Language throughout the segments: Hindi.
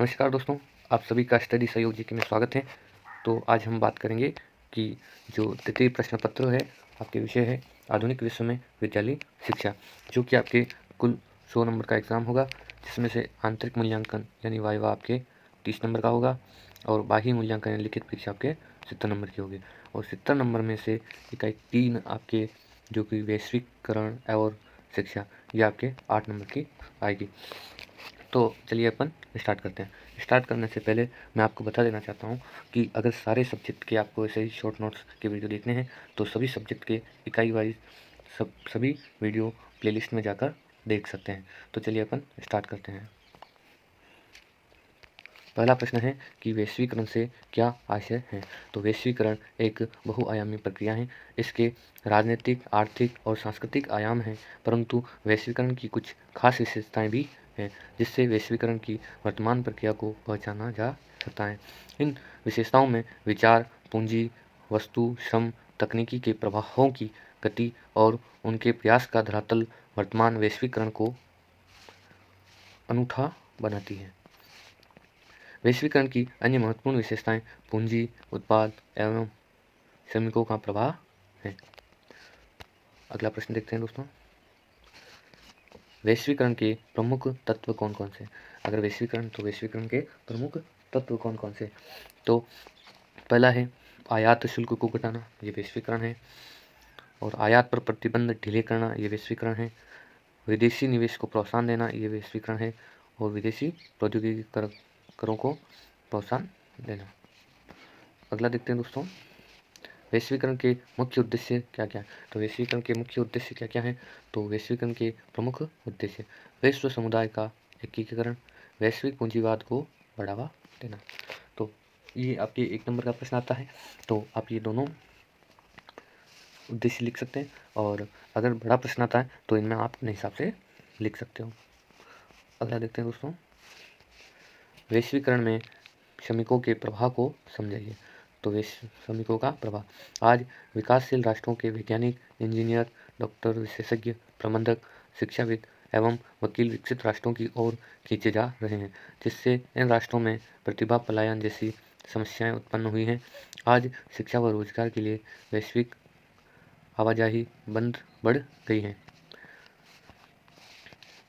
नमस्कार दोस्तों, आप सभी का स्टडी सहयोग जी के में स्वागत है। तो आज हम बात करेंगे कि जो तृतीय प्रश्न पत्र है, आपके विषय है आधुनिक विश्व में विद्यालय शिक्षा, जो कि आपके कुल 100 नंबर का एग्ज़ाम होगा, जिसमें से आंतरिक मूल्यांकन यानी वाइवा आपके 30 नंबर का होगा और बाह्य मूल्यांकन यानी लिखित परीक्षा आपके 70 नंबर की होगी। और 70 नंबर में से इकाई 3 आपके जो कि वैश्वीकरण और शिक्षा, ये आपके 8 नंबर की आएगी। तो चलिए अपन स्टार्ट करते हैं। स्टार्ट करने से पहले मैं आपको बता देना चाहता हूँ कि अगर सारे सब्जेक्ट के आपको ऐसे ही शॉर्ट नोट्स के वीडियो देखने हैं तो सभी सब्जेक्ट के इकाई वाइज सभी वीडियो प्लेलिस्ट में जाकर देख सकते हैं। तो चलिए अपन स्टार्ट करते हैं। पहला प्रश्न है कि वैश्वीकरण से क्या आशय है। तो वैश्वीकरण एक बहुआयामी प्रक्रिया है। इसके राजनीतिक, आर्थिक और सांस्कृतिक आयाम हैं, परंतु वैश्वीकरण की कुछ खास विशेषताएं भी हैं, जिससे वैश्वीकरण की वर्तमान प्रक्रिया को पहचाना जा सकता है। इन विशेषताओं में विचार, पूंजी, वस्तु, श्रम, तकनीकी के प्रभावों की गति और उनके प्रयास का धरातल वर्तमान वैश्वीकरण को अनूठा बनाती है। वैश्वीकरण की अन्य महत्वपूर्ण विशेषताएं पूंजी, उत्पाद एवं श्रमिकों का प्रवाह है। अगला प्रश्न देखते हैं दोस्तों। वैश्वीकरण के प्रमुख तत्व कौन कौन से। अगर वैश्वीकरण तो वैश्वीकरण के प्रमुख तत्व कौन कौन से। तो पहला है आयात शुल्क को घटाना, ये वैश्वीकरण है। और आयात पर प्रतिबंध ढीले करना, ये वैश्वीकरण है। विदेशी निवेश को प्रोत्साहन देना, ये वैश्वीकरण है। और विदेशी प्रौद्योगिकी करों को प्रोत्साहन देना। अगला देखते हैं दोस्तों, वैश्वीकरण के मुख्य उद्देश्य क्या क्या है। तो वैश्वीकरण के मुख्य उद्देश्य क्या क्या हैं। तो वैश्वीकरण के प्रमुख उद्देश्य वैश्व समुदाय का एकीकरण, वैश्विक पूंजीवाद को बढ़ावा देना। तो ये आपके 1 नंबर का प्रश्न आता है, तो आप ये दोनों उद्देश्य लिख सकते हैं। और अगर बड़ा प्रश्न आता है तो इनमें आप अपने हिसाब से लिख सकते हो। अगला देखते हैं दोस्तों, वैश्वीकरण में श्रमिकों के प्रभाव को समझाइए। तो श्रमिकों का प्रभाव आज विकासशील राष्ट्रों के वैज्ञानिक, इंजीनियर, डॉक्टर, विशेषज्ञ, प्रबंधक, शिक्षाविद एवं वकील विकसित राष्ट्रों की ओर खींचे जा रहे हैं, जिससे इन राष्ट्रों में प्रतिभा पलायन जैसी समस्याएं उत्पन्न हुई हैं। आज शिक्षा व रोजगार के लिए वैश्विक आवाजाही बढ़ गई है,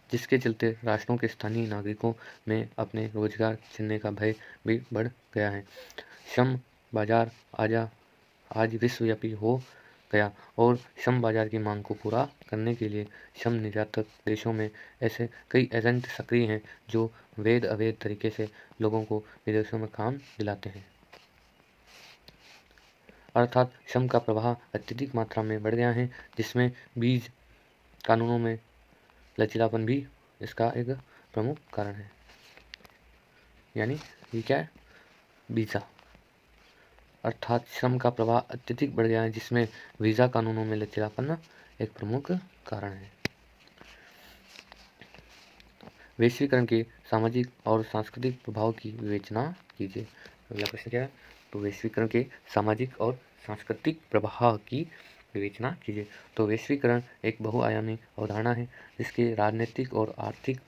जिसके चलते राष्ट्रों के स्थानीय नागरिकों में अपने रोजगार छिनने का भय भी बढ़ गया है। श्रम बाजार आज विश्वव्यापी हो गया और श्रम बाजार की मांग को पूरा करने के लिए श्रम निर्यातक देशों में ऐसे कई एजेंट सक्रिय हैं जो वैध अवैध तरीके से लोगों को विदेशों में काम दिलाते हैं। अर्थात श्रम का प्रवाह अत्यधिक मात्रा में बढ़ गया है, जिसमें बीज कानूनों में लचीलापन भी इसका एक प्रमुख कारण है। यानी ये क्या है, वीज़ा। अर्थात श्रम का प्रवाह अत्यधिक बढ़ गया है, जिसमें वीज़ा कानूनों में लचीलापन एक प्रमुख कारण है। वैश्वीकरण के सामाजिक और सांस्कृतिक प्रभाव की विवेचना कीजिए। अगला प्रश्न क्या है, तो वैश्वीकरण के सामाजिक और सांस्कृतिक प्रभाव की विवेचना कीजिए। तो वैश्वीकरण एक बहुआयामी अवधारणा है, जिसके राजनीतिक और आर्थिक,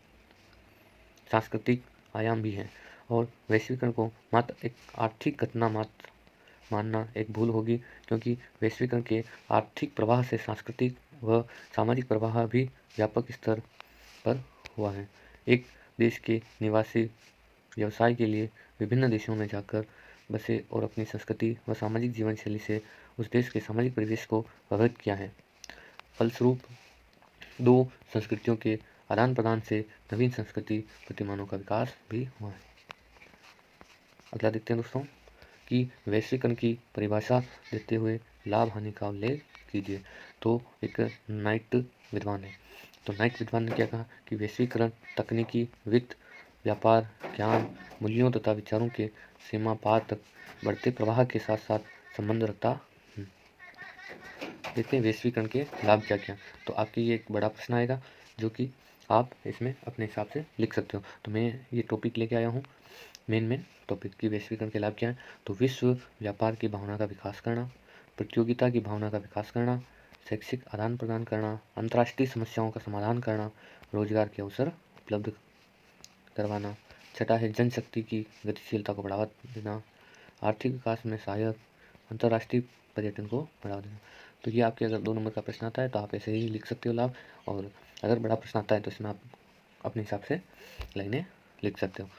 सांस्कृतिक आयाम भी हैं। और वैश्वीकरण को मात्र एक आर्थिक घटना मात्र मानना एक भूल होगी, क्योंकि वैश्वीकरण के आर्थिक प्रवाह से सांस्कृतिक व सामाजिक प्रवाह भी व्यापक स्तर पर हुआ है। एक देश के निवासी व्यवसाय के लिए विभिन्न देशों में जाकर बसे और अपनी संस्कृति व सामाजिक जीवन शैली से उस देश के सामाजिक परिवेश को प्रभावित किया है। फलस्वरूप दो संस्कृतियों के आदान प्रदान से नवीन संस्कृति प्रतिमानों का विकास भी हुआ है। अगला देखते हैं दोस्तों कि वैश्वीकरण की परिभाषा देते हुए लाभ हानि का उल्लेख कीजिए। तो एक नाइट विद्वान है, तो नाइट विद्वान ने क्या कहा कि वैश्वीकरण तकनीकी, वित्त, व्यापार, ज्ञान, मूल्यों तथा विचारों के सीमा पार तक बढ़ते प्रवाह के साथ साथ संबंध रखता है। देखते हैं वैश्वीकरण के लाभ क्या क्या। तो आपके ये एक बड़ा प्रश्न आएगा, जो कि आप इसमें अपने हिसाब से लिख सकते हो। तो मैं ये टॉपिक लेके आया हूँ, मेन टॉपिक की वैश्वीकरण के लाभ क्या है। तो विश्व व्यापार की भावना का विकास करना, प्रतियोगिता की भावना का विकास करना, शैक्षिक आदान प्रदान करना, अंतर्राष्ट्रीय समस्याओं का समाधान करना, रोजगार के अवसर उपलब्ध करवाना, छठा है जनशक्ति की गतिशीलता को बढ़ावा देना, आर्थिक विकास में सहायक, अंतर्राष्ट्रीय पर्यटन को बढ़ावा देना। तो ये आपके अगर 2 नंबर का प्रश्न आता है तो आप ऐसे ही लिख सकते हो लाभ, और अगर बड़ा प्रश्न आता है तो इसमें आप अपने हिसाब से लाइनें लिख सकते हो।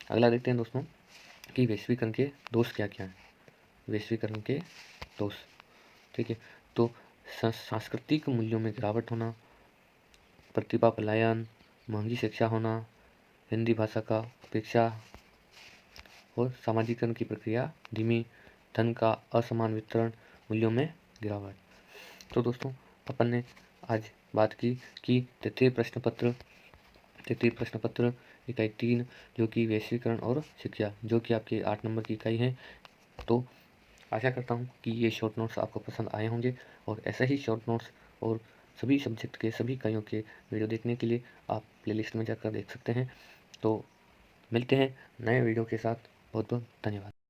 अगला देखते हैं दोस्तों कि वैश्वीकरण के दोष क्या-क्या हैं। वैश्वीकरण के दोष, ठीक है, तो सांस्कृतिक मूल्यों में गिरावट होना, प्रतिभा पलायन, महंगी शिक्षा होना, हिंदी भाषा का उपेक्षा और सामाजिकरण की प्रक्रिया धीमी, धन का असमान वितरण, मूल्यों में गिरावट। तो दोस्तों अपन ने आज बात की कि तृतीय प्रश्न पत्र इकाई 3 जो कि वैश्वीकरण और शिक्षा, जो कि आपकी 8 नंबर की इकाई है। तो आशा करता हूँ कि ये शॉर्ट नोट्स आपको पसंद आए होंगे, और ऐसा ही शॉर्ट नोट्स और सभी सब्जेक्ट के सभी इकाइयों के वीडियो देखने के लिए आप प्लेलिस्ट में जाकर देख सकते हैं। तो मिलते हैं नए वीडियो के साथ। बहुत बहुत धन्यवाद।